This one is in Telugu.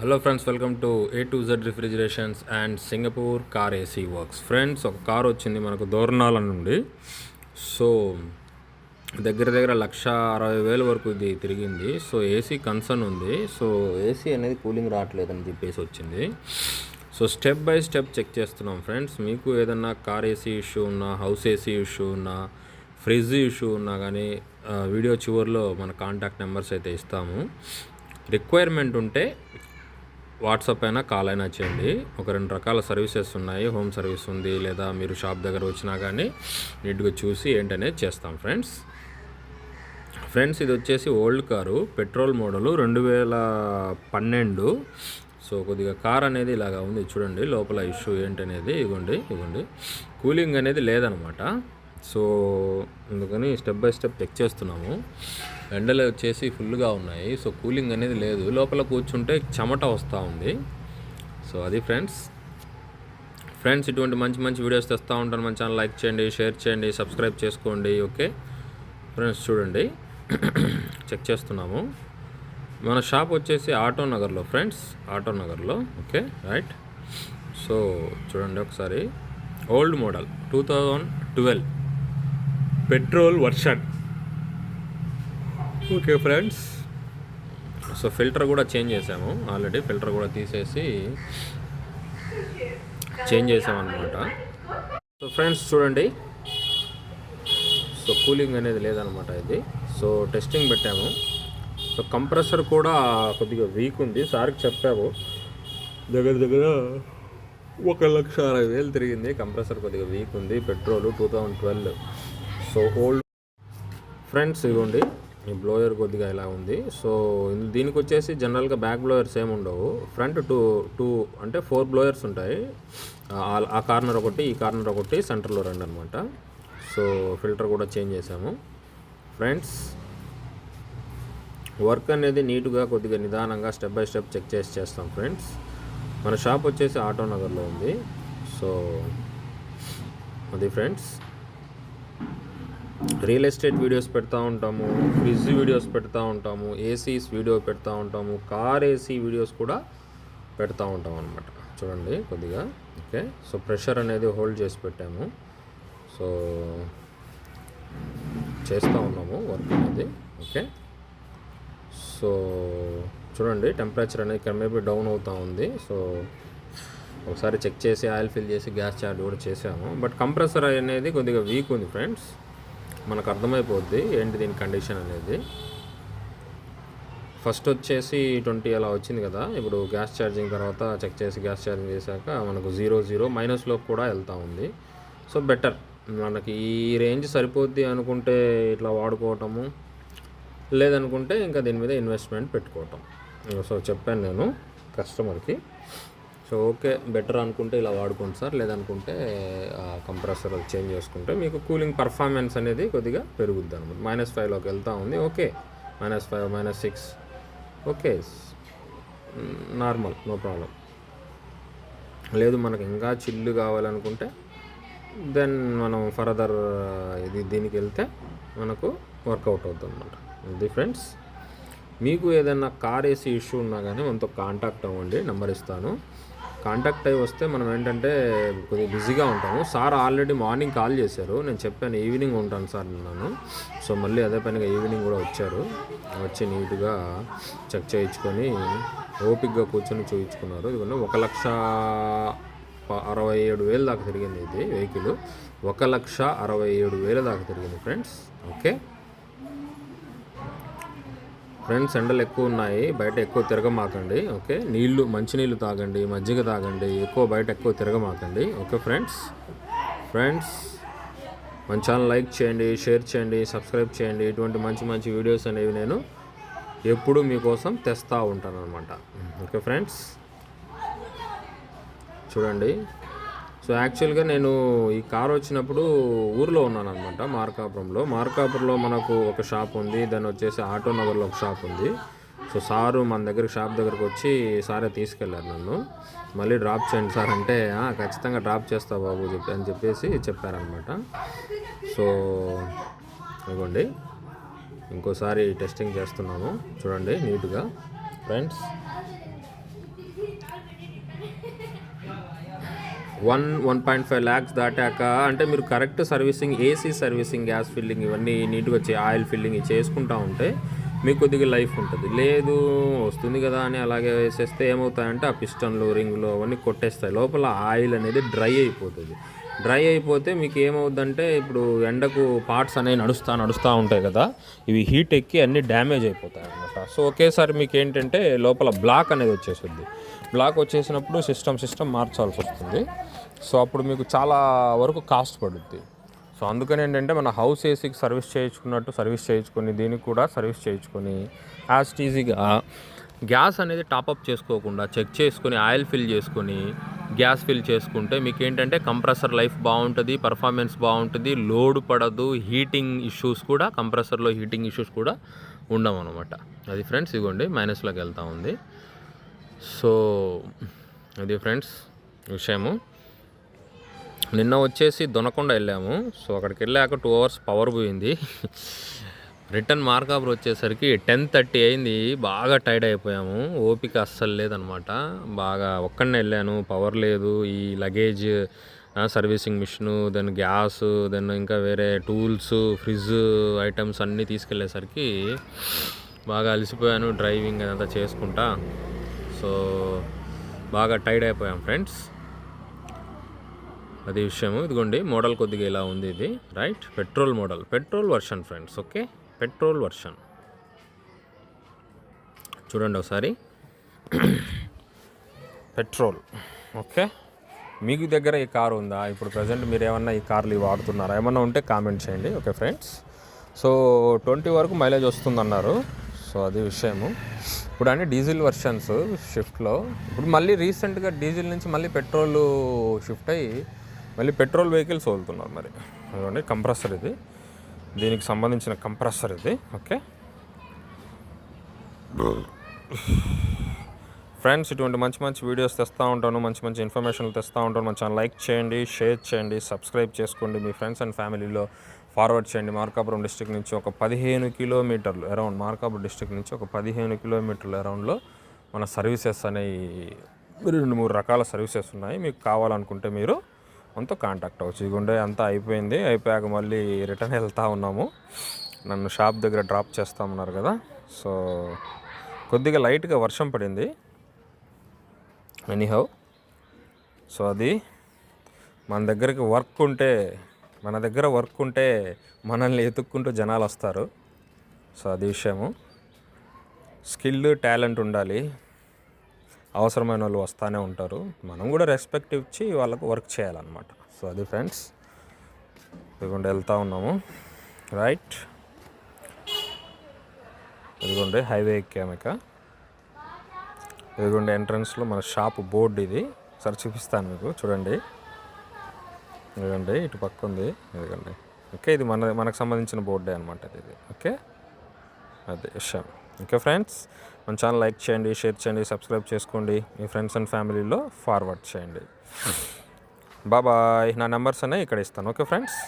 Hello friends, welcome to A to Z refrigerations and Singapore car AC works. Friends, ఒక కార్ వచ్చింది మనకు దోర్నాల నుండి. సో దగ్గర 1,60,000 వరకు ఇది తిరిగింది. సో ఏసీ కన్సర్న్ ఉంది. సో ఏసీ అనేది కూలింగ్ రావట్లేదని చెప్పేసి వచ్చింది. So step by step check చేస్తున్నాం ఫ్రెండ్స్. మీకు ఏదన్నా కార్ ఏసీ ఇష్యూ ఉన్నా, హౌస్ ఏసీ ఇష్యూ ఉన్నా, ఫ్రిడ్జ్ ఇష్యూ ఉన్నా కానీ వీడియో చివరిలో మన కాంటాక్ట్ నెంబర్స్ అయితే ఇస్తాము. రిక్వైర్మెంట్ ఉంటే వాట్సాప్ అయినా కాల్ అయినా చేయండి. ఒక 2 రకాల సర్వీసెస్ ఉన్నాయి. హోమ్ సర్వీస్ ఉంది, లేదా మీరు షాప్ దగ్గర వచ్చినా కానీ నీట్గా చూసి ఏంటనేది చేస్తాం ఫ్రెండ్స్. ఇది వచ్చేసి old car, petrol model, 2012. So కొద్దిగా కార్ అనేది ఇలాగా ఉంది చూడండి. లోపల ఇష్యూ ఏంటనేది ఇవ్వండి కూలింగ్ అనేది లేదనమాట. సో అందుకని స్టెప్ బై స్టెప్ చెక్ చేస్తున్నాము. ఎండలు వచ్చేసి ఫుల్గా ఉన్నాయి. సో కూలింగ్ అనేది లేదు. లోపల కూర్చుంటే చెమట వస్తూ ఉంది. సో అది ఫ్రెండ్స్, ఇటువంటి మంచి వీడియోస్ తెస్తూ ఉంటాను. మన ఛానల్ లైక్ చేయండి, షేర్ చేయండి, సబ్స్క్రైబ్ చేసుకోండి. ఓకే ఫ్రెండ్స్, చూడండి చెక్ చేస్తున్నాము. మన షాప్ వచ్చేసి ఆటో నగర్లో ఫ్రెండ్స్, ఓకే రైట్. సో చూడండి ఒకసారి, old model 2012 petrol version. Okay friends, so filter కూడా చేంజ్ చేసాము. ఆల్రెడీ ఫిల్టర్ కూడా తీసేసి చేంజ్ చేసామన్నమాట. సో ఫ్రెండ్స్ చూడండి, సో కూలింగ్ అనేది లేదనమాట ఇది. సో టెస్టింగ్ పెట్టాము. సో కంప్రెసర్ కూడా కొద్దిగా వీక్ ఉంది. సార్కి చెప్పాము, దగ్గర 1,60,000 తిరిగింది. కంప్రెసర్ కొద్దిగా వీక్ ఉంది. పెట్రోల్ 2012. సో ఓల్డ్ ఫ్రెండ్స్, ఇవ్వండి ఈ బ్లోయర్ కొద్దిగా ఇలా ఉంది. సో దీనికి వచ్చేసి జనరల్గా బ్యాక్ బ్లోయర్స్ ఏమి ఉండవు. ఫ్రంట్ టూ అంటే 4 బ్లోయర్స్ ఉంటాయి. ఆ కార్నర్ ఒకటి, ఈ కార్నర్ ఒకటి, సెంటర్లో 2 అనమాట. సో ఫిల్టర్ కూడా చేంజ్ చేసాము ఫ్రెండ్స్. వర్క్ అనేది నీట్గా కొద్దిగా నిదానంగా స్టెప్ బై స్టెప్ చెక్ చేస్తాం ఫ్రెండ్స్. మన షాప్ వచ్చేసి ఆటో నగర్లో ఉంది. సో అది ఫ్రెండ్స్, రియల్ ఎస్టేట్ వీడియోస్ పెడతా ఉంటాము, ఫ్రిడ్జ్ వీడియోస్ పెడతా ఉంటాము, ఏసీస్ వీడియో పెడతా ఉంటాము, కార్ ఏసీ వీడియోస్ కూడా పెడతా ఉంటాం అనమాట. చూడండి కొద్దిగా ఓకే. సో ప్రెషర్ అనేది హోల్డ్ చేసి పెట్టాము. సో చేస్తూ ఉన్నాము వర్క్ అనేది. ఓకే, సో చూడండి టెంపరేచర్ అనేది మేబీ డౌన్ అవుతూ ఉంది. సో ఒకసారి చెక్ చేసి ఆయిల్ ఫిల్ చేసి గ్యాస్ చార్జ్ కూడా చేసాము. బట్ కంప్రెసర్ అనేది కొద్దిగా వీక్ ఉంది ఫ్రెండ్స్. మనకు అర్థమైపోద్ది ఏంటి దీని కండిషన్ అనేది. ఫస్ట్ వచ్చేసి 20 అలా వచ్చింది కదా. ఇప్పుడు గ్యాస్ ఛార్జింగ్ తర్వాత చెక్ చేసి గ్యాస్ ఛార్జింగ్ చేశాక మనకు 0 మైనస్లోకి కూడా వెళ్తూ ఉంది. సో బెటర్, మనకి ఈ రేంజ్ సరిపోద్ది అనుకుంటే ఇట్లా వాడుకోవటము, లేదనుకుంటే ఇంకా దీని మీద ఇన్వెస్ట్మెంట్ పెట్టుకోవటం. సో చెప్పాను నేను కస్టమర్కి. సో ఓకే బెటర్ అనుకుంటే ఇలా వాడుకోండి సార్, లేదనుకుంటే కంప్రెసర్ చేంజ్ చేసుకుంటే మీకు కూలింగ్ పర్ఫార్మెన్స్ అనేది కొద్దిగా పెరుగుద్ది అనమాట. -5లోకి వెళ్తూ ఉంది. Okay, -5 -6 okay, normal, no problem. లేదు మనకు ఇంకా చిల్లు కావాలనుకుంటే దెన్ మనం ఫర్దర్ దీనికి వెళ్తే మనకు వర్కౌట్ అవుతుంది అనమాట. ఇది ఫ్రెండ్స్, మీకు ఏదైనా కార్ ఏసీ ఇష్యూ ఉన్నా కానీ మనతో కాంటాక్ట్ అవ్వండి, నెంబర్ ఇస్తాను. కాంటాక్ట్ అయ్యి వస్తే మనం ఏంటంటే కొద్దిగా బిజీగా ఉంటాము. సార్ ఆల్రెడీ మార్నింగ్ కాల్ చేశారు, నేను చెప్పాను ఈవినింగ్ ఉంటాను సార్ అన్నాను. సో మళ్ళీ అదే పనిగా ఈవినింగ్ కూడా వచ్చారు. వచ్చి నీట్గా చెక్ చేయించుకొని ఓపిక్గా కూర్చొని చూయించుకున్నారు. ఇవన్నీ 1,67,000 దాకా తిరిగింది ఇది వెహికల్. 1,67,000 దాకా తిరిగింది ఫ్రెండ్స్. ఓకే ఫ్రెండ్స్, ఎండలు ఎక్కువ ఉన్నాయి, బయట ఎక్కువ తిరగమాకండి. ఓకే, మంచినీళ్ళు తాగండి, మజ్జిగ తాగండి, బయట ఎక్కువ తిరగమాకండి. ఓకే ఫ్రెండ్స్, మన ఛానల్ లైక్ చేయండి, షేర్ చేయండి, సబ్స్క్రైబ్ చేయండి. ఇటువంటి మంచి వీడియోస్ అనేవి నేను ఎప్పుడూ మీకోసం తెస్తూ ఉంటాను అనమాట. ఓకే ఫ్రెండ్స్, చూడండి. సో యాక్చువల్గా నేను ఈ కార్ వచ్చినప్పుడు ఊర్లో ఉన్నాను అనమాట, మార్కాపురంలో మనకు ఒక షాప్ ఉంది. దాని వచ్చేసి ఆటో నగర్లో ఒక షాప్ ఉంది. సో సారు మన షాప్ దగ్గరకు వచ్చి సారే తీసుకెళ్ళారు నన్ను. మళ్ళీ డ్రాప్ చేయండి సార్ అంటే ఖచ్చితంగా డ్రాప్ చేస్తా బాబు అని చెప్పేసి చెప్పారనమాట. సో ఇవ్వండి ఇంకోసారి టెస్టింగ్ చేస్తున్నాము చూడండి నీట్గా ఫ్రెండ్స్. 1.5 lakhs దాటాక అంటే మీరు correct servicing, AC servicing, gas filling ఇవన్నీ నీట్గా ఆయిల్ ఫిల్లింగ్ చేసుకుంటూ ఉంటే మీకు కొద్దిగా లైఫ్ ఉంటుంది. లేదు వస్తుంది కదా అని అలాగే వేసేస్తే ఏమవుతాయంటే ఆ పిస్టన్లు, రింగులు అవన్నీ కొట్టేస్తాయి. లోపల ఆయిల్ అనేది డ్రై అయిపోతుంది. డ్రై అయిపోతే మీకు ఏమవుద్దంటే ఇప్పుడు ఎండకు పార్ట్స్ అనేవి నడుస్తూ ఉంటాయి కదా, ఇవి హీట్ ఎక్కి అన్నీ డ్యామేజ్ అయిపోతాయి అన్నమాట. సో ఒకేసారి మీకు ఏంటంటే లోపల బ్లాక్ అనేది వచ్చేస్తుంది. బ్లాక్ వచ్చేసినప్పుడు సిస్టమ్ మార్చాల్సి వస్తుంది. సో అప్పుడు మీకు చాలా వరకు కాస్ట్ పడుద్ది. సో అందుకని ఏంటంటే మన హౌస్ ఏసీకి సర్వీస్ చేయించుకున్నట్టు సర్వీస్ చేయించుకొని దీనికి కూడా సర్వీస్ చేయించుకొని యాజ్ ఈజీగా గ్యాస్ అనేది టాపప్ చేసుకోకుండా చెక్ చేసుకొని ఆయిల్ ఫిల్ చేసుకొని గ్యాస్ ఫిల్ చేసుకుంటే మీకు ఏంటంటే కంప్రెసర్ లైఫ్ బాగుంటుంది, పర్ఫార్మెన్స్ బాగుంటుంది, లోడ్ పడదు, హీటింగ్ ఇష్యూస్ కూడా కంప్రెసర్లో హీటింగ్ ఇష్యూస్ కూడా ఉండవు అనమాట. అది ఫ్రెండ్స్ ఇదిగోండి మైనస్లోకి వెళ్తూ ఉంది. సో ఇది ఫ్రెండ్స్ విషయము. నిన్న వచ్చేసి దొనకొండ వెళ్ళాము. సో అక్కడికి వెళ్ళాక 2 hours పవర్ పోయింది. రిటర్న్ మార్కాపురం వచ్చేసరికి 10:30 అయింది. బాగా టైర్డ్ అయిపోయాము, ఓపిక అస్సలు లేదనమాట. బాగా ఒక్కడనే వెళ్ళాను, పవర్ లేదు, ఈ luggage servicing machine, then gas, then ఇంకా వేరే టూల్స్, ఫ్రిడ్జ్ ఐటమ్స్ అన్నీ తీసుకెళ్ళేసరికి బాగా అలసిపోయాను డ్రైవింగ్ అదంతా చేసుకుంటా. సో బాగా టైర్డ్ అయిపోయాం ఫ్రెండ్స్. అది విషయము. ఇదిగోండి మోడల్ కొద్దిగా ఇలా ఉంది ఇది, right, petrol model, petrol version friends. Okay, petrol version చూడండి ఒకసారి. పెట్రోల్. ఓకే, మీకు దగ్గర ఈ కారు ఉందా? ఇప్పుడు ప్రజెంట్ మీరు ఏమన్నా ఈ కార్లు వాడుతున్నారా? ఏమన్నా ఉంటే కామెంట్ చేయండి. Okay friends. సో 20 వరకు మైలేజ్ వస్తుందన్నారు. సో అది విషయము. ఇప్పుడు అన్ని డీజిల్ వర్షన్స్ షిఫ్ట్లో. ఇప్పుడు మళ్ళీ రీసెంట్గా డీజిల్ నుంచి మళ్ళీ పెట్రోల్ షిఫ్ట్ అయ్యి మళ్ళీ పెట్రోల్ వెహికల్స్ వదులుతున్నారు. మరి అదండి కంప్రెసర్, ఇది దీనికి సంబంధించిన కంప్రెసర్ ఇది. ఓకే ఫ్రెండ్స్, ఇటువంటి మంచి వీడియోస్ తెస్తూ ఉంటాను, మంచి ఇన్ఫర్మేషన్లు తెస్తూ ఉంటాను. మన ఛానల్ లైక్ చేయండి, షేర్ చేయండి, సబ్స్క్రైబ్ చేసుకోండి, మీ ఫ్రెండ్స్ అండ్ ఫ్యామిలీలో ఫార్వర్డ్ చేయండి. మార్కాపురం డిస్ట్రిక్ట్ నుంచి ఒక 15 కిలోమీటర్లు అరౌండ్, మార్కాపురం డిస్ట్రిక్ట్ నుంచి ఒక 15 కిలోమీటర్లు అరౌండ్లో మన సర్వీసెస్ అనేవి 2-3 రకాల సర్వీసెస్ ఉన్నాయి. మీకు కావాలనుకుంటే మీరు మనతో కాంటాక్ట్ అవ్వచ్చు. ఇదిగోండి అంతా అయిపోయింది. అయిపోయాక మళ్ళీ రిటర్న్ వెళ్తూ ఉన్నాము. నన్ను షాప్ దగ్గర డ్రాప్ చేస్తామన్నారు కదా. సో కొద్దిగా లైట్గా వర్షం పడింది ఎనీహౌ. సో అది మన దగ్గర వర్క్ ఉంటే మనల్ని ఎతుక్కుంటూ జనాలు వస్తారు. సో అది విషయము. స్కిల్, టాలెంట్ ఉండాలి, అవసరమైన వాళ్ళు వస్తూనే ఉంటారు. మనం కూడా రెస్పెక్ట్ ఇచ్చి వాళ్ళకు వర్క్ చేయాలన్నమాట. సో అది ఫ్రెండ్స్, ఇదిగోండి వెళ్తూ ఉన్నాము, రైట్. ఇదిగోండి హైవే ఎక్కామక. ఇదిగోండి ఎంట్రన్స్లో మన షాప్ బోర్డు, ఇది సరే చూపిస్తాను మీకు, చూడండి. ఇదిగోండి ఇటు పక్క ఉంది, ఇదిగోండి. ఓకే, ఇది మనకు సంబంధించిన బోర్డే అనమాట ఇది. ఓకే, అదే విషయం. ఓకే ఫ్రెండ్స్, మన ఛానల్ లైక్ చేయండి, షేర్ చేయండి, సబ్స్క్రైబ్ చేసుకోండి, మీ ఫ్రెండ్స్ అండ్ ఫ్యామిలీలో ఫార్వర్డ్ చేయండి. బాయ్. నా నెంబర్స్ అనేవి ఇక్కడ ఇస్తాను. Okay friends.